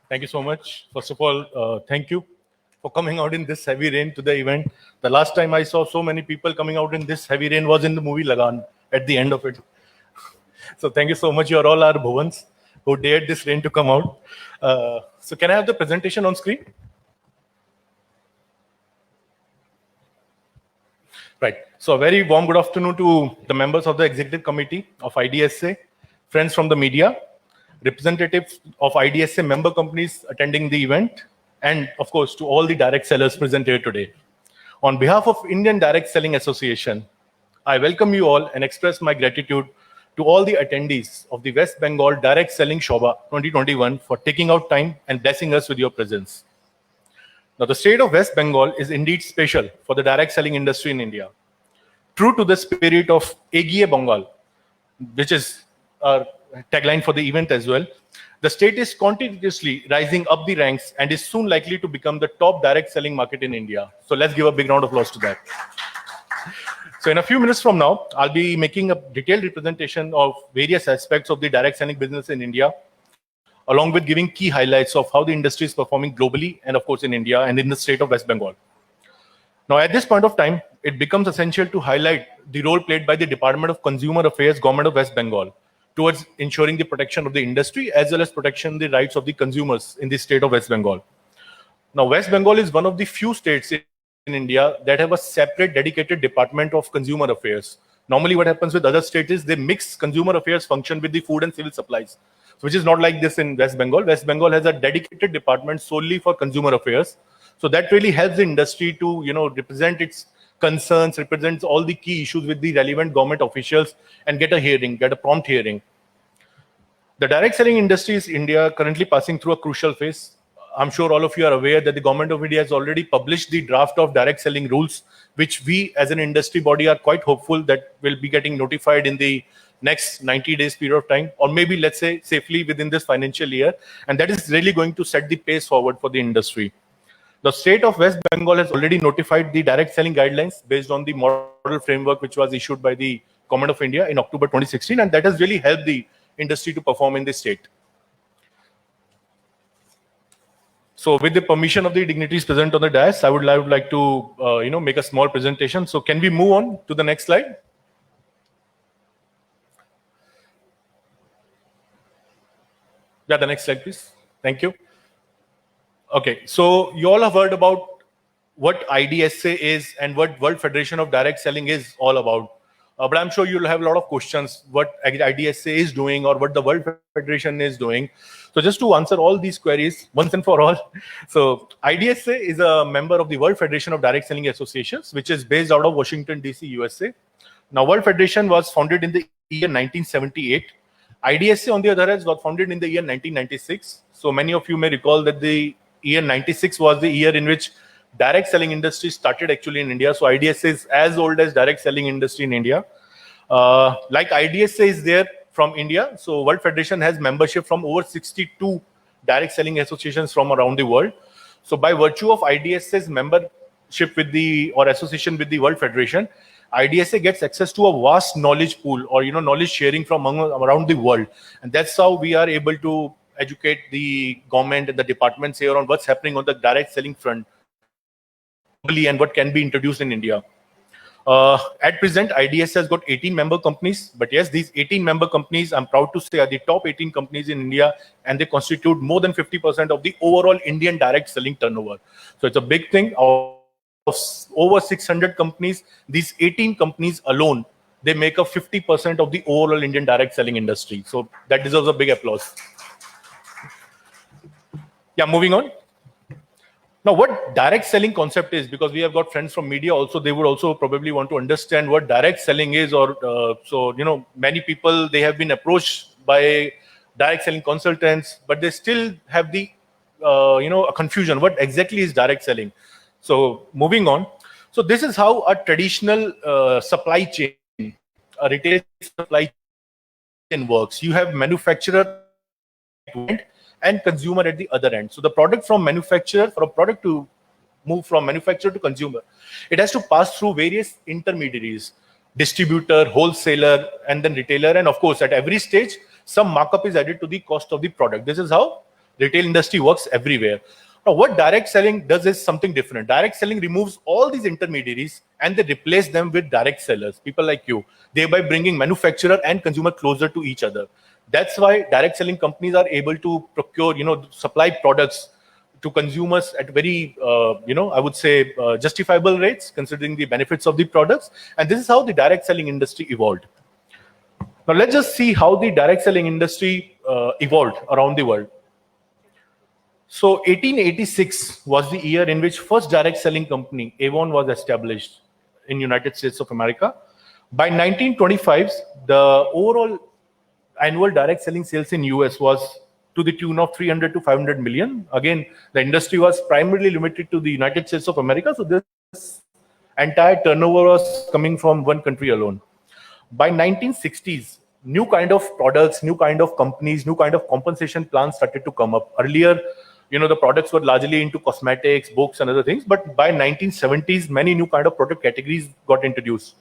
Thank you so much. First of all, thank you for coming out in this heavy rain to the event. The last time I saw so many people coming out in this heavy rain was in the movie Lagan at the end of it. So thank you so much. You are all our Bhuvans who dared this rain to come out. So can I have the presentation on screen? Right. So a very warm good afternoon to the members of the executive committee of IDSA, friends from the media, representatives of IDSA member companies attending the event, and of course to all the direct sellers present here today. On behalf of Indian Direct Selling Association, I welcome you all and express my gratitude to all the attendees of the West Bengal Direct Selling Shobha 2021 for taking out time and blessing us with your presence. Now, the state of West Bengal is indeed special for the direct selling industry in India. True to the spirit of Egiye Bengal, which is our tagline for the event as well, the state is continuously rising up the ranks and is soon likely to become the top direct selling market in India. So let's give a big round of applause to that. So in a few minutes from now, I'll be making a detailed representation of various aspects of the direct selling business in India, along with giving key highlights of how the industry is performing globally and of course in India and in the state of West Bengal. Now, at this point of time, it becomes essential to highlight the role played by the Department of Consumer Affairs, Government of West Bengal, towards ensuring the protection of the industry as well as protection the rights of the consumers in the state of West Bengal. Now, West Bengal is one of the few states in India that have a separate dedicated Department of Consumer Affairs. Normally, what happens with other states is they mix consumer affairs function with the food and civil supplies, which is not like this in West Bengal. West Bengal has a dedicated department solely for consumer affairs. So that really helps the industry to, represent its concerns, represents all the key issues with the relevant government officials and get a prompt hearing. The direct selling industry is India currently passing through a crucial phase. I'm sure all of you are aware that the government of India has already published the draft of direct selling rules, which we as an industry body are quite hopeful that will be getting notified in the next 90 days period of time, or maybe let's say safely within this financial year. And that is really going to set the pace forward for the industry. The state of West Bengal has already notified the direct selling guidelines based on the model framework which was issued by the Government of India in October 2016, and that has really helped the industry to perform in the state. So with the permission of the dignitaries present on the dais, I would like to make a small presentation. So can we move on to the next slide? Yeah, the next slide, please. Thank you. Okay, so you all have heard about what IDSA is and what World Federation of Direct Selling is all about. But I'm sure you'll have a lot of questions what IDSA is doing or what the World Federation is doing. So just to answer all these queries once and for all, so IDSA is a member of the World Federation of Direct Selling Associations, which is based out of Washington, D.C., USA. Now, World Federation was founded in the year 1978. IDSA, on the other hand, was founded in the year 1996. So many of you may recall that the year 96 was the year in which direct selling industry started actually in India. So IDSA is as old as direct selling industry in India. Like IDSA is there from India. So World Federation has membership from over 62 direct selling associations from around the world. So by virtue of IDSA's membership with or association with the World Federation, IDSA gets access to a vast knowledge pool or knowledge sharing from around the world, and that's how we are able to educate the government and the departments here on what's happening on the direct selling front globally and what can be introduced in India. At present, IDSA has got 18 member companies, but yes, these 18 member companies, I'm proud to say, are the top 18 companies in India, and they constitute more than 50% of the overall Indian direct selling turnover. So it's a big thing. Of over 600 companies, these 18 companies alone, they make up 50% of the overall Indian direct selling industry. So that deserves a big applause. Yeah, moving on. Now, what direct selling concept is, because we have got friends from media also, they would also probably want to understand what direct selling is, or many people, they have been approached by direct selling consultants, but they still have the a confusion. What exactly is direct selling? So moving on. So this is how a traditional supply chain, a retail supply chain works. You have manufacturer and consumer at the other end. So the product from manufacturer, for a product to move from manufacturer to consumer, it has to pass through various intermediaries, distributor, wholesaler, and then retailer. And of course, at every stage, some markup is added to the cost of the product. This is how Retail industry works everywhere. Now, what direct selling does is something different. Direct selling removes all these intermediaries and they replace them with direct sellers, people like you, thereby bringing manufacturer and consumer closer to each other. That's why direct selling companies are able to procure, supply products to consumers at very, I would say, justifiable rates, considering the benefits of the products. And this is how the direct selling industry evolved. Now, let's just see how the direct selling industry evolved around the world. So 1886 was the year in which first direct selling company, Avon, was established in United States of America. By 1925, the overall annual direct selling sales in US was to the tune of 300 to 500 million. Again, the industry was primarily limited to the United States of America. So this entire turnover was coming from one country alone. By 1960s, new kind of products, new kind of companies, new kind of compensation plans started to come up. Earlier, the products were largely into cosmetics, books, and other things. But by 1970s, many new kind of product categories got introduced.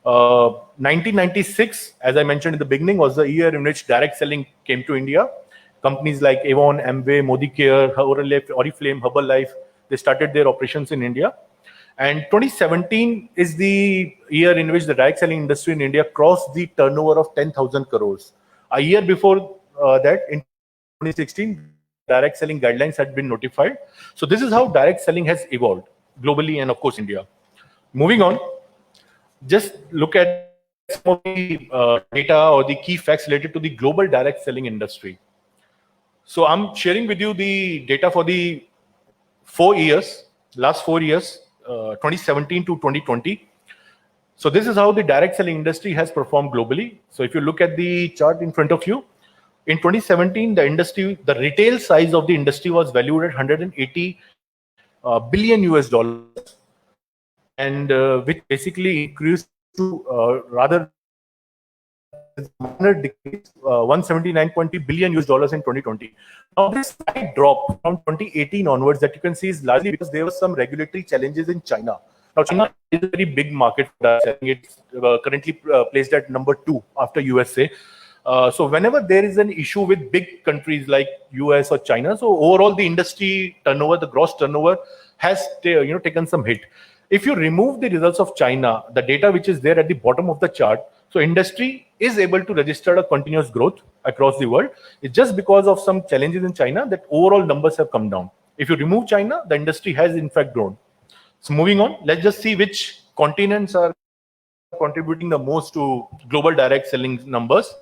1996, as I mentioned in the beginning, was the year in which direct selling came to India. Companies like Avon, Amway, Modicare, Oriflame, Herbalife, they started their operations in India. And 2017 is the year in which the direct selling industry in India crossed the turnover of 10,000 crores. A year before that, in 2016, direct selling guidelines had been notified. So this is how direct selling has evolved globally and of course India. Moving on, just look at some of the data or the key facts related to the global direct selling industry. So I'm sharing with you the data for the last 4 years, 2017 to 2020. So this is how the direct selling industry has performed globally. So if you look at the chart in front of you, in 2017, the retail size of the industry was valued at 180 billion US dollars, and which basically increased to rather 179.3 billion US dollars in 2020. Now this slight drop from 2018 onwards that you can see is largely because there were some regulatory challenges in China. Now China is a very big market for direct selling. It's currently placed at number 2 after USA. So whenever there is an issue with big countries like US or China, so overall the industry turnover, the gross turnover has taken some hit. If you remove the results of China, the data which is there at the bottom of the chart, so industry is able to register a continuous growth across the world. It's just because of some challenges in China that overall numbers have come down. If you remove China, the industry has in fact grown. So moving on, let's just see which continents are contributing the most to global direct selling numbers.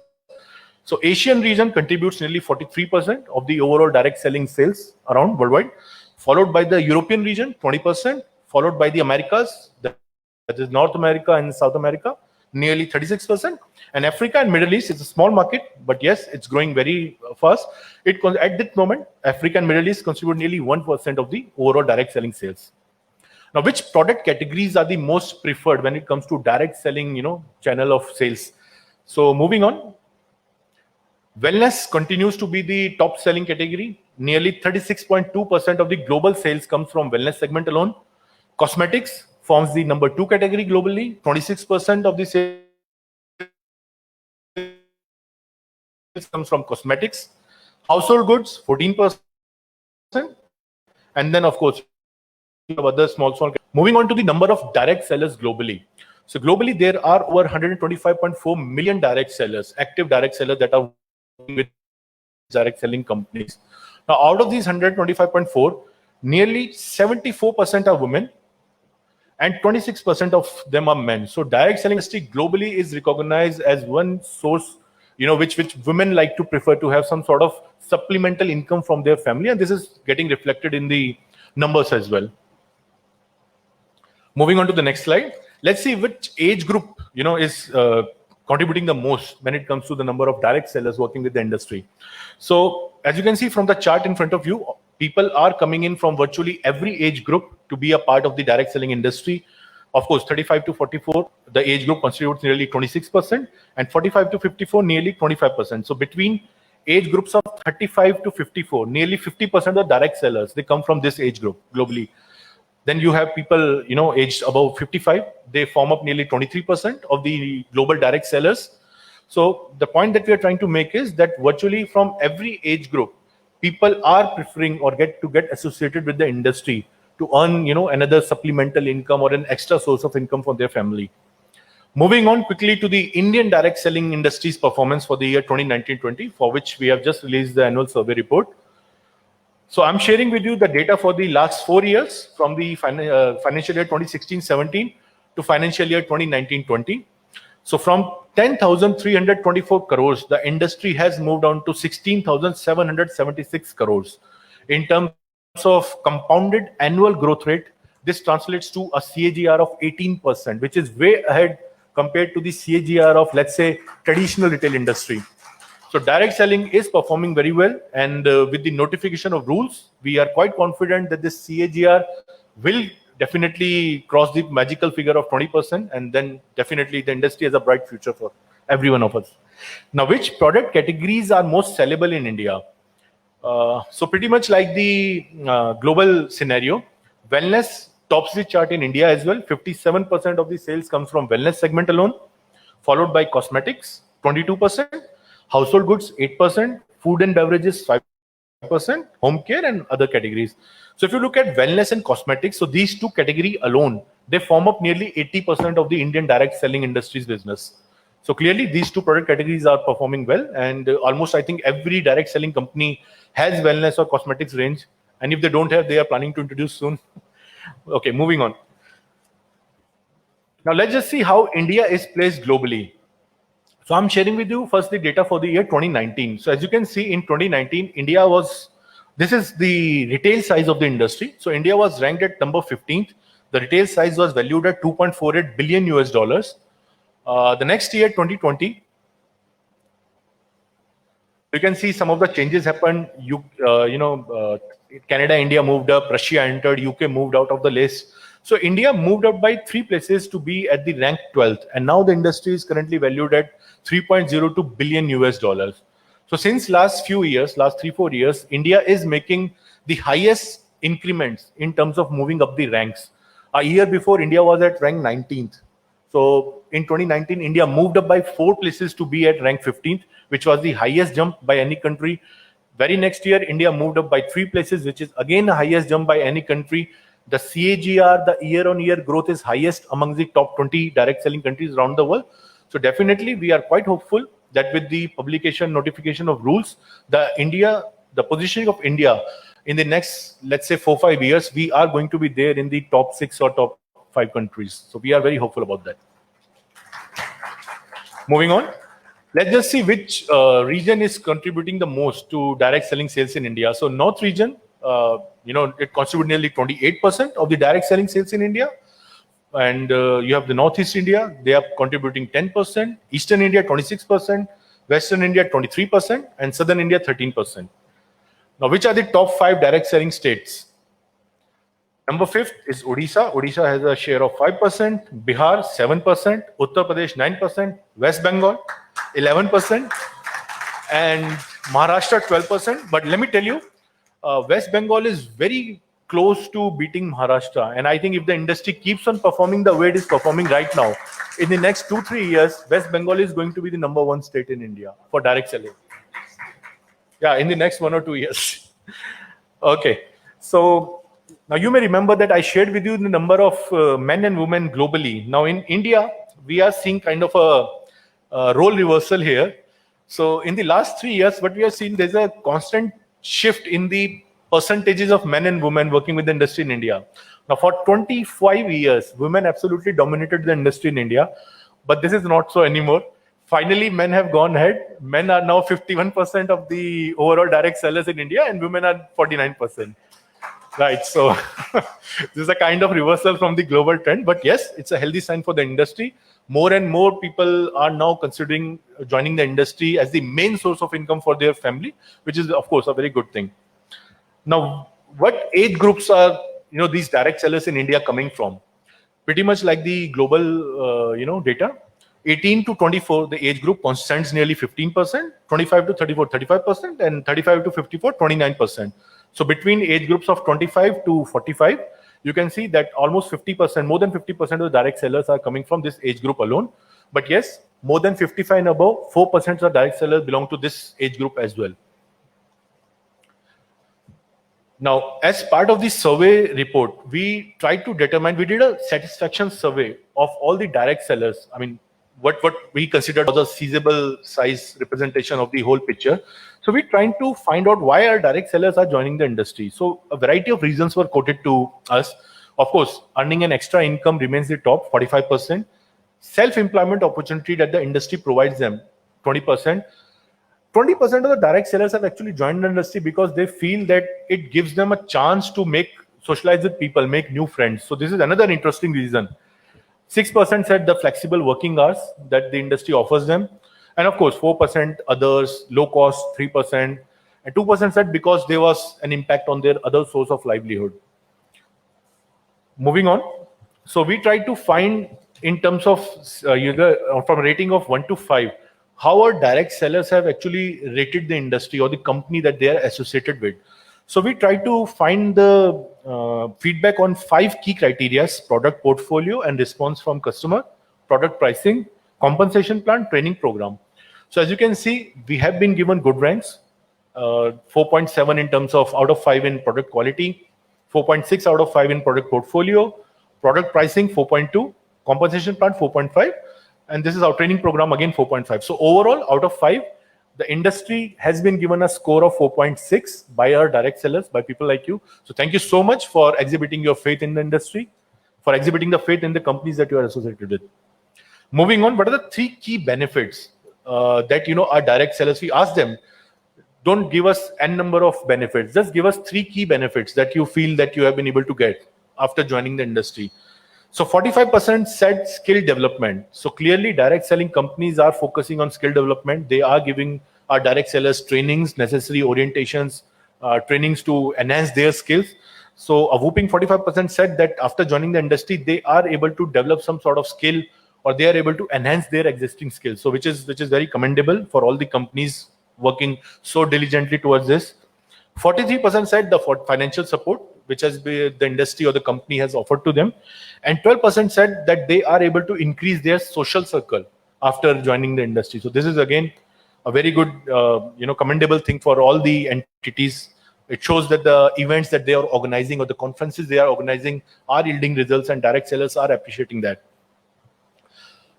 So Asian region contributes nearly 43% of the overall direct selling sales around worldwide, followed by the European region, 20%, followed by the Americas, that is North America and South America, nearly 36%. And Africa and Middle East is a small market, but yes, it's growing very fast. At that moment, Africa and Middle East contribute nearly 1% of the overall direct selling sales. Now, which product categories are the most preferred when it comes to direct selling, channel of sales? So moving on, wellness continues to be the top selling category. Nearly 36.2% of the global sales comes from wellness segment alone. Cosmetics forms the number 2 category globally. 26% of the sales comes from cosmetics. Household goods, 14%. And then, of course, you have other small. Moving on to the number of direct sellers globally. So globally, there are over 125.4 million direct sellers, active direct sellers that are working with direct selling companies. Now, out of these 125.4, nearly 74% are women and 26% of them are men. So direct selling industry globally is recognized as one source, which women like to prefer to have some sort of supplemental income from their family, and this is getting reflected in the numbers as well. Moving on to the next slide, let's see which age group is contributing the most when it comes to the number of direct sellers working with the industry. So as you can see from the chart in front of you, people are coming in from virtually every age group to be a part of the direct selling industry. Of course, 35 to 44, the age group constitutes nearly 26%, and 45 to 54, nearly 25%. So between age groups of 35 to 54, nearly 50% of direct sellers, they come from this age group globally. Then you have people, aged above 55. They form up nearly 23% of the global direct sellers. So the point that we are trying to make is that virtually from every age group, people are preferring or get associated with the industry to earn, another supplemental income or an extra source of income for their family. Moving on quickly to the Indian direct selling industry's performance for the year 2019-20, for which we have just released the annual survey report. So I'm sharing with you the data for the last 4 years, from the financial year 2016-17 to financial year 2019-20. So from 10,324 crores, the industry has moved on to 16,776 crores. In terms of compounded annual growth rate, this translates to a CAGR of 18%, which is way ahead compared to the CAGR of, let's say, traditional retail industry. So direct selling is performing very well, and with the notification of rules, we are quite confident that this CAGR will definitely cross the magical figure of 20%, and then definitely the industry has a bright future for every one of us. Now, which product categories are most sellable in India? So pretty much like the global scenario, wellness tops the chart in India as well. 57% of the sales comes from wellness segment alone, followed by cosmetics, 22%, household goods, 8%, food and beverages, 5%, home care and other categories. So if you look at wellness and cosmetics, so these two categories alone, they form up nearly 80% of the Indian direct selling industry's business. So clearly these two product categories are performing well, and almost I think every direct selling company has wellness or cosmetics range. And if they don't have, they are planning to introduce soon. Okay, moving on. Now let's just see how India is placed globally. So I'm sharing with you first the data for the year 2019. So as you can see, in 2019, India was, this is the retail size of the industry. So India was ranked at number 15th. The retail size was valued at 2.48 billion US dollars. The next year, 2020, you can see some of the changes happened. Canada, India moved up, Russia entered, UK moved out of the list. So India moved up by 3 places to be at the rank 12th. And now the industry is currently valued at 3.02 billion US dollars. So since last few years, last 3-4 years, India is making the highest increments in terms of moving up the ranks. A year before, India was at rank 19th. So in 2019, India moved up by 4 places to be at rank 15th, which was the highest jump by any country. Very next year, India moved up by 3 places, which is again the highest jump by any country. The CAGR, the year-on-year growth, is highest among the top 20 direct selling countries around the world. So definitely, we are quite hopeful that with the publication notification of rules, the positioning of India in the next, let's say, 4-5 years, we are going to be there in the top 6 or top 5 countries. So we are very hopeful about that. Moving on, let's just see which region is contributing the most to direct selling sales in India. So North region, it contributes nearly 28% of the direct selling sales in India. And you have the Northeast India, they are contributing 10%, Eastern India 26%, Western India 23%, and Southern India 13%. Now, which are the top 5 direct selling states? Number 5th is Odisha. Odisha has a share of 5%, Bihar 7%, Uttar Pradesh 9%, West Bengal 11%, and Maharashtra 12%. But let me tell you, West Bengal is very close to beating Maharashtra. And I think if the industry keeps on performing the way it is performing right now, in the next 2-3 years, West Bengal is going to be the number 1 state in India for direct selling. Yeah, in the next 1 or 2 years. Okay. So now you may remember that I shared with you the number of men and women globally. Now in India, we are seeing kind of a role reversal here. So in the last 3 years, what we have seen, there's a constant shift in the percentages of men and women working with the industry in India. Now for 25 years, women absolutely dominated the industry in India, but this is not so anymore. Finally, men have gone ahead. Men are now 51% of the overall direct sellers in India, and women are 49%. Right, so this is a kind of reversal from the global trend, but yes, it's a healthy sign for the industry. More and more people are now considering joining the industry as the main source of income for their family, which is, of course, a very good thing. Now, what age groups are these direct sellers in India coming from? Pretty much like the global data. 18 to 24, the age group constitutes nearly 15%, 25 to 34, 35%, and 35 to 54, 29%. So between age groups of 25 to 45, you can see that almost 50%, more than 50% of the direct sellers are coming from this age group alone. But yes, more than 55 and above, 4% of direct sellers belong to this age group as well. Now, as part of the survey report, we tried to determine, we did a satisfaction survey of all the direct sellers. I mean, what we considered was a feasible size representation of the whole picture. So we're trying to find out why our direct sellers are joining the industry. So a variety of reasons were quoted to us. Of course, earning an extra income remains the top, 45%. Self-employment opportunity that the industry provides them, 20%. 20% of the direct sellers have actually joined the industry because they feel that it gives them a chance to socialize with people, make new friends. So this is another interesting reason. 6% said the flexible working hours that the industry offers them. And of course, 4% others, low cost, 3%. And 2% said because there was an impact on their other source of livelihood. Moving on. So we tried to find in terms of from a rating of 1 to 5, how our direct sellers have actually rated the industry or the company that they are associated with. So we try to find the feedback on 5 key criteria: product portfolio and response from customer, product pricing, compensation plan, training program. So as you can see, we have been given good ranks, 4.7 in terms of out of 5 in product quality, 4.6 out of 5 in product portfolio, product pricing 4.2, compensation plan 4.5, and this is our training program again 4.5. So overall, out of 5, the industry has been given a score of 4.6 by our direct sellers, by people like you. So thank you so much for exhibiting your faith in the industry, for exhibiting the faith in the companies that you are associated with. Moving on, what are the 3 key benefits that our direct sellers, we ask them, don't give us n number of benefits, just give us 3 key benefits that you feel that you have been able to get after joining the industry. So 45% said skill development. So clearly direct selling companies are focusing on skill development. They are giving our direct sellers trainings, necessary orientations, trainings to enhance their skills. So a whooping 45% said that after joining the industry, they are able to develop some sort of skill, or they are able to enhance their existing skills. So which is very commendable for all the companies working so diligently towards this. 43% said the financial support, which has been the industry or the company has offered to them, and 12% said that they are able to increase their social circle after joining the industry. So this is again a very good, commendable thing for all the entities. It shows that the events that they are organizing or the conferences they are organizing are yielding results, and direct sellers are appreciating that.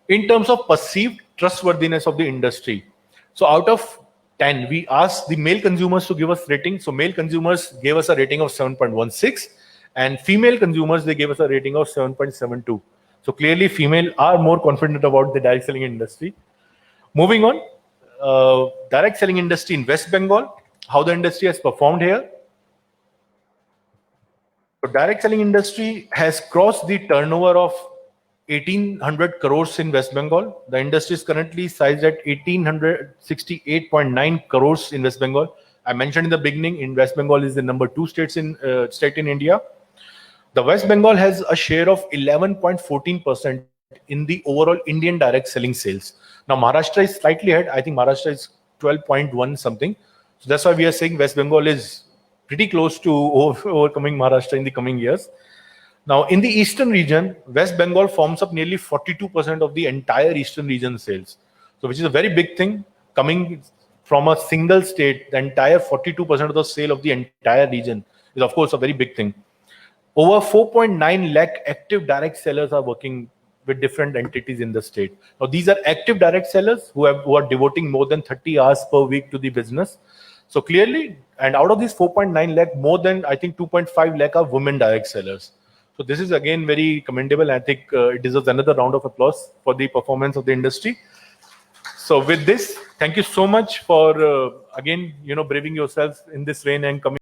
In terms of perceived trustworthiness of the industry, so out of 10, we asked the male consumers to give us rating. So male consumers gave us a rating of 7.16, and female consumers, they gave us a rating of 7.72. So clearly female are more confident about the direct selling industry. Moving on, direct selling industry in West Bengal, how the industry has performed here. So direct selling industry has crossed the turnover of 1800 crores in West Bengal. The industry is currently sized at 1868.9 crores in West Bengal. I mentioned in the beginning, in West Bengal is the number 2 state in India. The West Bengal has a share of 11.14% in the overall Indian direct selling sales. Now Maharashtra is slightly ahead. I think Maharashtra is 12.1 something. So that's why we are saying West Bengal is pretty close to overcoming Maharashtra in the coming years. Now, in the eastern region, West Bengal forms up nearly 42% of the entire eastern region sales. So, which is a very big thing. Coming from a single state, the entire 42% of the sale of the entire region is, of course, a very big thing. Over 4.9 lakh active direct sellers are working with different entities in the state. Now, these are active direct sellers who are devoting more than 30 hours per week to the business. So clearly, and out of these 4.9 lakh, more than I think 2.5 lakh are women direct sellers. So this is again very commendable. I think it deserves another round of applause for the performance of the industry. So with this, thank you so much for again, braving yourselves in this rain and coming.